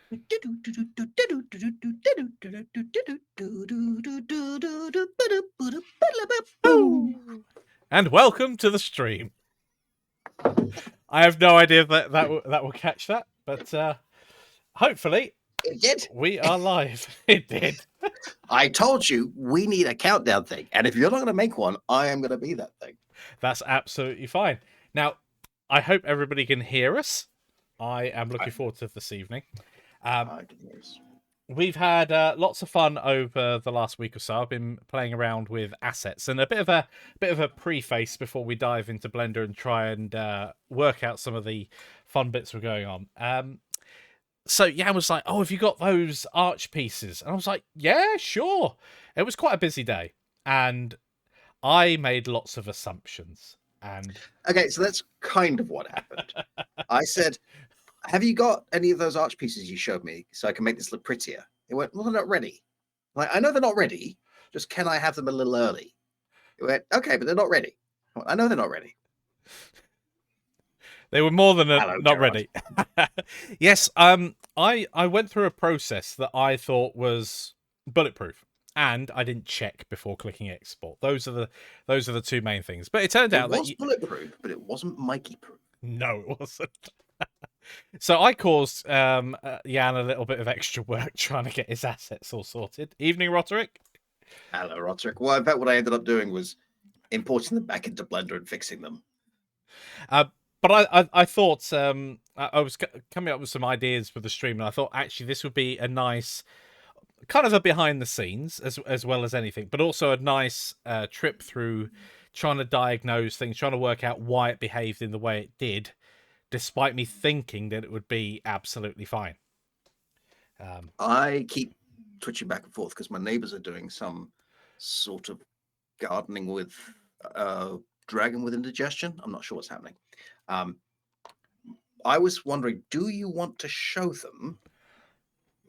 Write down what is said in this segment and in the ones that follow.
And welcome to the stream. I have no idea if that will catch that, but hopefully It did. we are live. It did. I told you we need a countdown thing, and if you're not going to make one, I am going to be that thing. That's absolutely fine. Now, I hope everybody can hear us. I am looking forward to this evening. I can hear us. We've had lots of fun over the last week or so. I've been playing around with assets and a bit of a preface before we dive into Blender and try and work out some of the fun bits we're going on. So Jan was like, "Oh, have you got those arch pieces?" And I was like, "Yeah, sure." It was quite a busy day, and I made lots of assumptions. And Okay, so that's kind of what happened. I said, "Have you got any of those arch pieces you showed me so I can make this look prettier?" It went, "Well, they're not ready." Like, I know they're not ready. Just can I have them a little early? It went, "Okay, but they're not ready." I went, "I know they're not ready." They were more than Hello, not Gerard. ready. Yes, I went through a process that I thought was bulletproof, and I didn't check before clicking export. Those are the two main things. But it turned It out was that bulletproof, but it wasn't Mikey proof. no, it wasn't. So I caused Jan a little bit of extra work trying to get his assets all sorted. Evening, Roderick. Hello, Roderick. Well, in fact, what I ended up doing was importing them back into Blender and fixing them. But I thought I was coming up with some ideas for the stream, and I thought actually this would be a nice kind of a behind the scenes as well as anything, but also a nice trip through trying to diagnose things, trying to work out why it behaved in the way it did, despite me thinking that it would be absolutely fine. I keep twitching back and forth because my neighbors are doing some sort of gardening with dragon with indigestion. I'm not sure what's happening. I was wondering, do you want to show them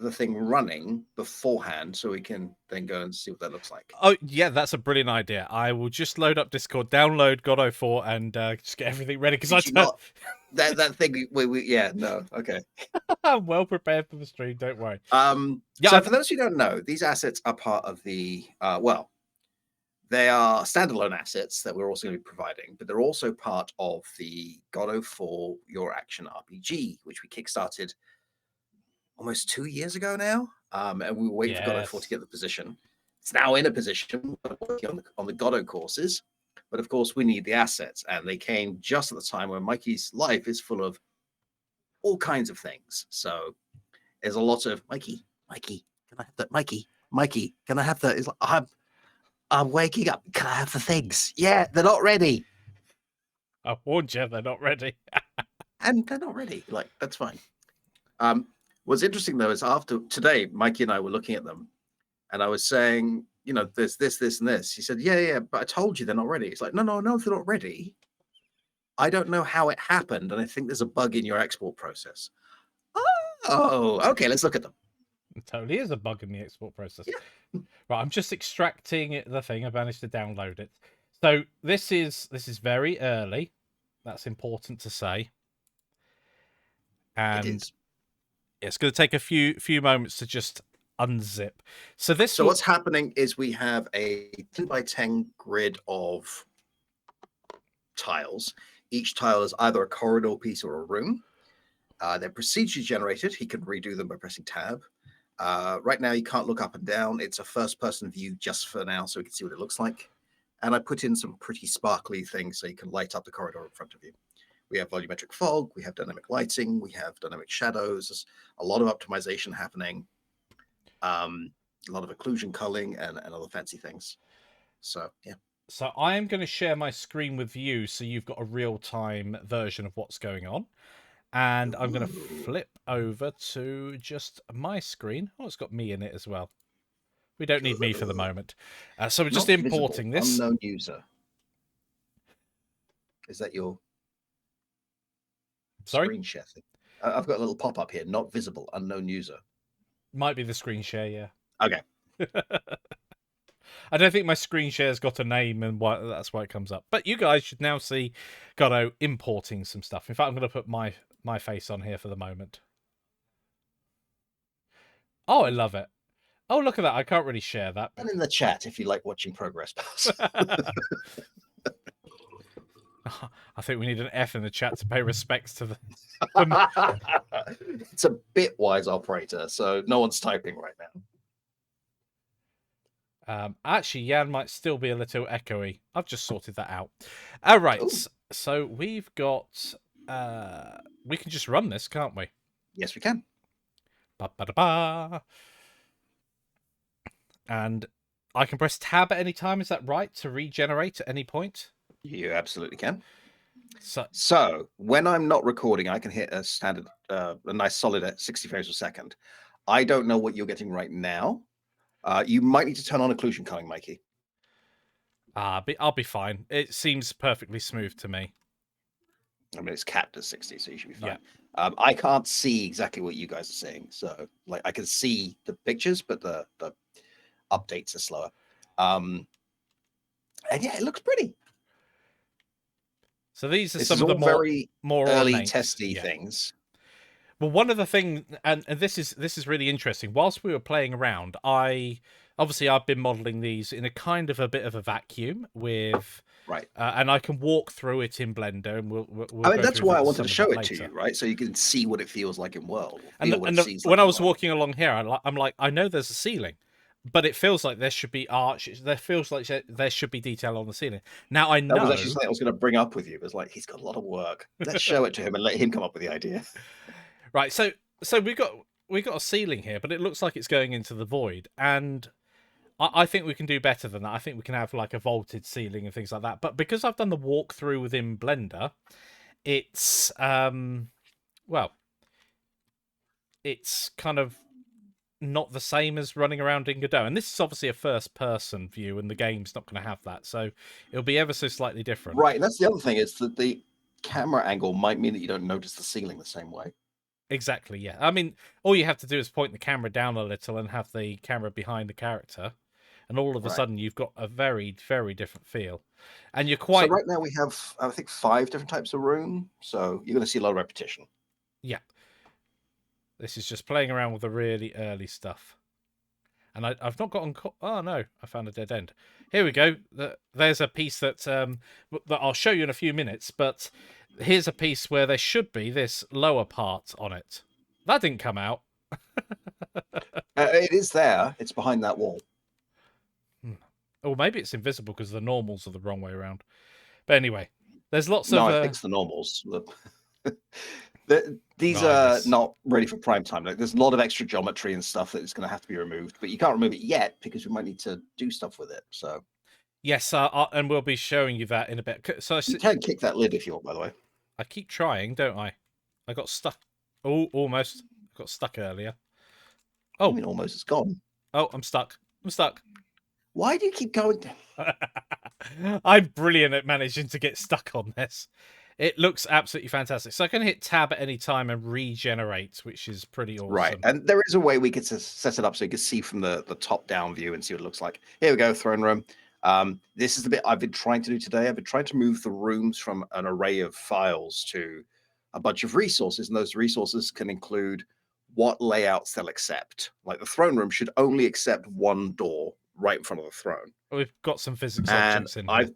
the thing running beforehand so we can then go and see what that looks like? Oh yeah, that's a brilliant idea. I will just load up Discord, download Godot 4, and just get everything ready because that thing okay. I'm well prepared for the stream. Don't worry. So for those who don't know, these assets are part of the they are standalone assets that we're also going to be providing, but they're also part of the Godot 4 Your Action RPG, which we kickstarted almost 2 years ago now. And we were waiting for Godot 4 to get the position. It's now in a position working on the Godot courses, but of course we need the assets, and they came just at the time when Mikey's life is full of all kinds of things. So there's a lot of Mikey, can I have that? Mikey, can I have that? It's like, I'm waking up. Can I have the things? Yeah, they're not ready. I warned you, they're not ready. And they're not ready. Like, that's fine. What's interesting though is after today, Mikey and I were looking at them, and I was saying, there's this, and this. He said, yeah, but I told you they're not ready. It's like, no, they're not ready. I don't know how it happened, and I think there's a bug in your export process. Oh, okay, let's look at them. It totally is a bug in the export process. Yeah. Right, I'm just extracting the thing. I've managed to download it. So this is very early. That's important to say. And it is. It's going to take a few moments to just unzip. So what's happening is we have a 10 by 10 grid of tiles. Each tile is either a corridor piece or a room. They're procedurally generated. He can redo them by pressing tab. Right now, you can't look up and down. It's a first-person view just for now, so we can see what it looks like. And I put in some pretty sparkly things so you can light up the corridor in front of you. We have volumetric fog, we have dynamic lighting, we have dynamic shadows. There's a lot of optimization happening, a lot of occlusion culling, and other fancy things. So, yeah. So I am going to share my screen with you so you've got a real-time version of what's going on. And I'm going to flip over to just my screen. Oh, it's got me in it as well. We don't need me for the moment. So we're just importing this. Unknown user. Is that your screen share thing? I've got a little pop-up here. Not visible. Unknown user. Might be the screen share, yeah. Okay. I don't think my screen share's got a name, and that's why it comes up. But you guys should now see Godot importing some stuff. In fact, I'm going to put my face on here for the moment. Oh, I love it. Oh, look at that. I can't really share that. And in the chat if you like watching progress bars. I think we need an F in the chat to pay respects to the. It's a bitwise operator, so no one's typing right now. Actually, Jan might still be a little echoey. I've just sorted that out. All right. Ooh. So we've got. We can just run this, can't we? Yes, we can. Ba-ba-da-ba. And I can press tab at any time. Is that right? To regenerate at any point? You absolutely can. So when I'm not recording, I can hit a standard, a nice solid at 60 frames per second. I don't know what you're getting right now. You might need to turn on occlusion culling, Mikey. I'll be fine. It seems perfectly smooth to me. I mean, it's capped at 60, so you should be fine. Yeah. I can't see exactly what you guys are seeing. So, like, I can see the pictures, but the updates are slower. And yeah, it looks pretty. So these are This some is of the all very more early ornate, testy things. Well, one of the things, and this is really interesting. Whilst we were playing around, I've been modelling these in a kind of a bit of a vacuum with, right, and I can walk through it in Blender, and we'll I mean, that's why I wanted to show it to you, right? So you can see what it feels like in world. And when I was walking along here, I'm like, I know there's a ceiling, but it feels like there should be arches. There feels like there should be detail on the ceiling. Now I know that was actually something I was going to bring up with you. It was like, he's got a lot of work. Let's show it to him and let him come up with the idea. Right. So we got a ceiling here, but it looks like it's going into the void, and I think we can do better than that. I think we can have like a vaulted ceiling and things like that. But because I've done the walkthrough within Blender, it's well, it's kind of not the same as running around in Godot. And this is obviously a first-person view, and the game's not going to have that, so it'll be ever so slightly different. Right, and that's the other thing, is that the camera angle might mean that you don't notice the ceiling the same way. Exactly, yeah. I mean, all you have to do is point the camera down a little and have the camera behind the character, and all of a sudden you've got a very, very different feel. And you're quite... So right now we have, I think, 5 different types of room, so you're going to see a lot of repetition. Yeah. This is just playing around with the really early stuff. And I've not gotten... Oh, no, I found a dead end. Here we go. There's a piece that I'll show you in a few minutes, but here's a piece where there should be this lower part on it. That didn't come out. It is there. It's behind that wall. Or maybe it's invisible because the normals are the wrong way around. But anyway, there's lots of... No, I fixed the normals. These are not ready for prime time. Like, there's a lot of extra geometry and stuff that is going to have to be removed, but you can't remove it yet because we might need to do stuff with it. So yes, and we'll be showing you that in a bit. So you can kick that lid if you want, by the way. I keep trying, don't I? I got stuck. Oh, almost. I got stuck earlier. Oh, I mean, almost. It's gone. Oh, I'm stuck. I'm stuck. Why do you keep going? I'm brilliant at managing to get stuck on this. It looks absolutely fantastic. So I can hit tab at any time and regenerate, which is pretty awesome. Right, and there is a way we could set it up so you can see from the top-down view and see what it looks like. Here we go, throne room. This is the bit I've been trying to do today. I've been trying to move the rooms from an array of files to a bunch of resources, and those resources can include what layouts they'll accept. Like the throne room should only accept one door right in front of the throne. We've got some physics objects in here.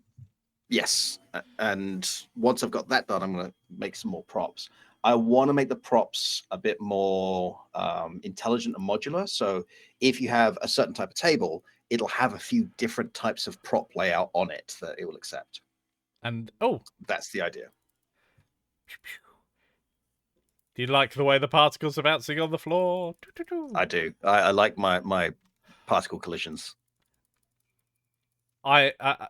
Yes, and once I've got that done, I'm going to make some more props. I want to make the props a bit more intelligent and modular. So if you have a certain type of table, it'll have a few different types of prop layout on it that it will accept. And that's the idea. Do you like the way the particles are bouncing on the floor? I do. I like my particle collisions.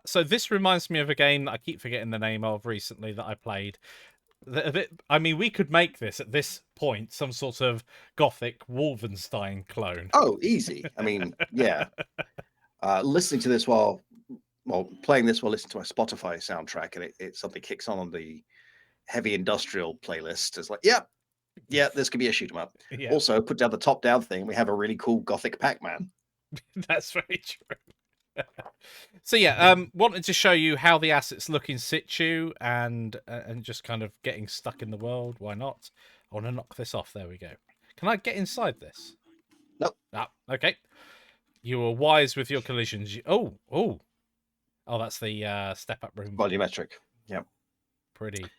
So this reminds me of a game that I keep forgetting the name of recently that I played. I mean, we could make this at this point some sort of gothic Wolfenstein clone. Oh, easy. I mean, yeah. Listening to this playing this while listening to my Spotify soundtrack, and it something kicks on the heavy industrial playlist. It's like, yeah, this could be a shoot 'em up. Yeah. Also, put down the top-down thing. We have a really cool gothic Pac-Man. That's very true. So yeah, wanted to show you how the assets look in situ and just kind of getting stuck in the world. Why not? I want to knock this off. There we go. Can I get inside this? Nope. Ah, okay. You were wise with your collisions. Oh, that's the step up room. Volumetric. Yep. Pretty